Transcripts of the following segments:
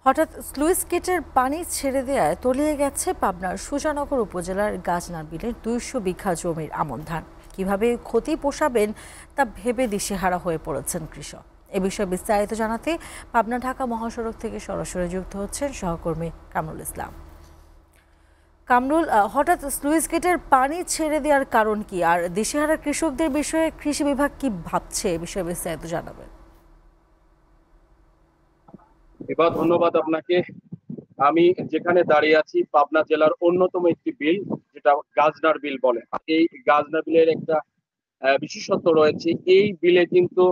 হঠাৎ স্লুইস গেটের পানি ছেড়ে দেওয়ায় তলিয়ে গেছে পাবনার সুজানগর উপজেলার গাজনার বিলের ২০০ বিঘা জমির আমন ধান। কিভাবে ক্ষতি পোষাবেন তা ভেবে দিশেহারা হয়ে পড়েছেন কৃষক। এ বিষয়ে বিস্তারিত জানাতে পাবনা ঢাকা মহাসড়ক থেকে সরাসরি যুক্ত হচ্ছেন সহকর্মী কামরুল ইসলাম। কামরুল, হঠাৎ স্লুইস গেটের পানি ছেড়ে দেওয়ার কারণ কি, আর দিশেহারা কৃষকদের বিষয়ে কৃষি বিভাগ কি ভাবছে, এ বিষয়ে বিস্তারিত জানাবেন। এবার ধন্যবাদ আপনাকে। আমি যেখানে দাঁড়িয়ে আছি পাবনা জেলার অন্যতম একটি বিল, যেটা গাজনার বিল বলে। এই গাজনা বিলের একটা বিশেষত্ব রয়েছে। এই বিলে কিন্তু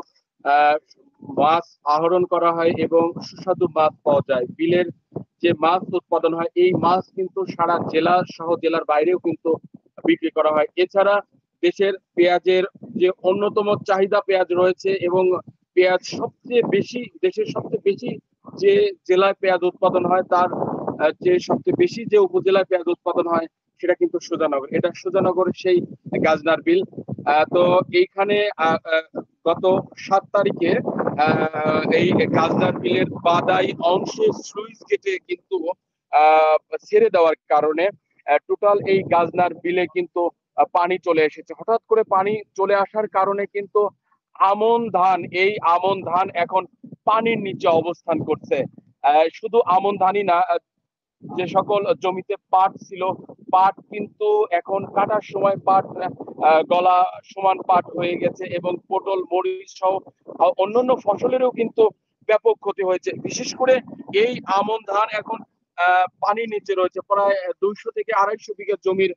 আহ, মাছ আহরণ করা হয় এবং সুস্বাদু মাছ পাওয়া যায়। বিলের যে মাছ উৎপাদন হয় এই মাছ কিন্তু সারা জেলা সহ জেলার বাইরেও কিন্তু বিক্রি করা হয়। এছাড়া দেশের পেঁয়াজের যে অন্যতম চাহিদা পেঁয়াজ রয়েছে এবং পেঁয়াজ সবচেয়ে বেশি, দেশের সবচেয়ে বেশি যে জেলায় পেঁয়াজ উৎপাদন হয় তার যে সবচেয়ে বেশি যে উপজেলায় পেঁয়াজ উৎপাদন হয় সেটা কিন্তু সুজানগর। এটা সুজানগরের সেই গাজনার বিল। তো এইখানে গত ৭ তারিখে এই গাজনার বিলের বাদাই অংশে স্লুইস গেটে কিন্তু ছেড়ে দেওয়ার কারণে টোটাল এই গাজনার বিলে কিন্তু পানি চলে এসেছে। হঠাৎ করে পানি চলে আসার কারণে কিন্তু এই আমন ধান এখন পানির নিচে অবস্থান করছে। শুধু আমন ধানই না, যে সকল জমিতে পাট ছিল, পাট কিন্তু এখন কাটার সময় পাট গলা সমান পাট হয়ে গেছে এবং পটল, মরিচ সহ অন্যান্য ফসলেরও কিন্তু ব্যাপক ক্ষতি হয়েছে। বিশেষ করে এই আমন ধান এখন পানির নিচে রয়েছে। প্রায় ২০০ থেকে ২৫০ বিঘা জমির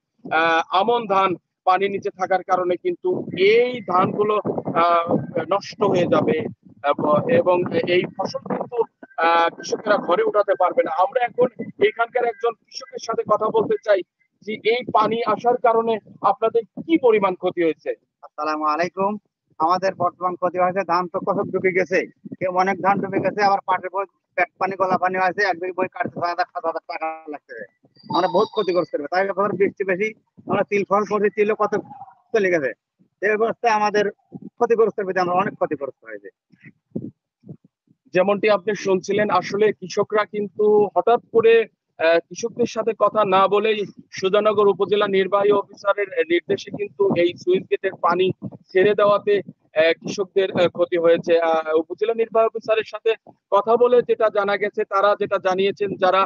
আমন ধান পানির নিচে থাকার কারণে কিন্তু এই ধানগুলো নষ্ট হয়ে যাবে এবং এই ফসল কিন্তু কৃষকেরা ঘরে উঠাতে পারবে না। আমরা এখন এখানকার একজন কৃষকের সাথে কথা বলতে চাই যে এই পানি আসার কারণে আপনাদের কি পরিমাণ ক্ষতি হয়েছে। আসসালামু আলাইকুম। আমাদের বর্তমান ক্ষতি হয়েছে, ধান তো কত ডুবে গেছে, কেউ অনেক ধান ডুবে গেছে, আবার পাটের বই পেট পানি গলা পানি আছে, এক দুই বই কাটতে ৬,০০০ ৭,০০০ টাকা লাগছে। আমরা বহুত ক্ষতিগ্রস্ত হবে, তাই এবার বৃষ্টি বেশি, আমরা তিল ফল করছি, তিল কত চলে গেছে। এই অবস্থায় আমাদের ক্ষতিগ্রস্ত হয়েছে, আমরা অনেক ক্ষতিগ্রস্ত হয়েছে। যেমনটি আপনি শুনছিলেন, আসলে কৃষকরা কিন্তু হঠাৎ করে কৃষকদের সাথে কথা না বলেই সুজানগর উপজেলা নির্বাহী অফিসারের নির্দেশে কিন্তু এই সুইচ গেটের পানি ছেড়ে দেওয়াতে কৃষকদের ক্ষতি হয়েছে। উপজেলা নির্বাহী অফিসারের সাথে কথা বলে যেটা জানা গেছে, তারা যেটা জানিয়েছেন যারা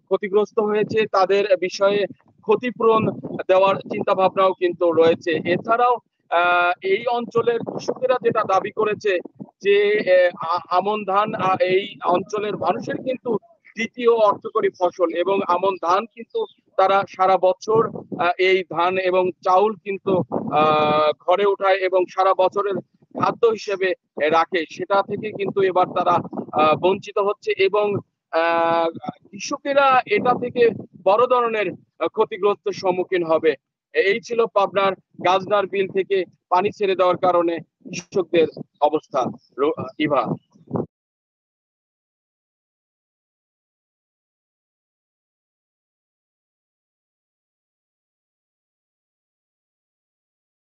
ক্ষতিগ্রস্ত হয়েছে তাদের বিষয়ে ক্ষতিপূরণ দেওয়ার চিন্তা ভাবনাও কিন্তু রয়েছে। এছাড়াও এই অঞ্চলের কৃষকেরা যেটা দাবি করেছে যে আমন ধান এই অঞ্চলের মানুষের কিন্তু দ্বিতীয় অর্থকরী ফসল এবং আমন ধান কিন্তু তারা সারা বছর এই ধান এবং চাউল কিন্তু ঘরে উঠায় এবং সারা বছরের খাদ্য হিসেবে রাখে। সেটা থেকে কিন্তু এবার তারা বঞ্চিত হচ্ছে এবং আহ, কৃষকেরা এটা থেকে বড় ধরনের ক্ষতিগ্রস্ত সম্মুখীন হবে। এই ছিল পাবনার গাজনার বিল থেকে পানি ছেড়ে দেওয়ার কারণে কৃষকদের অবস্থা। ইভা।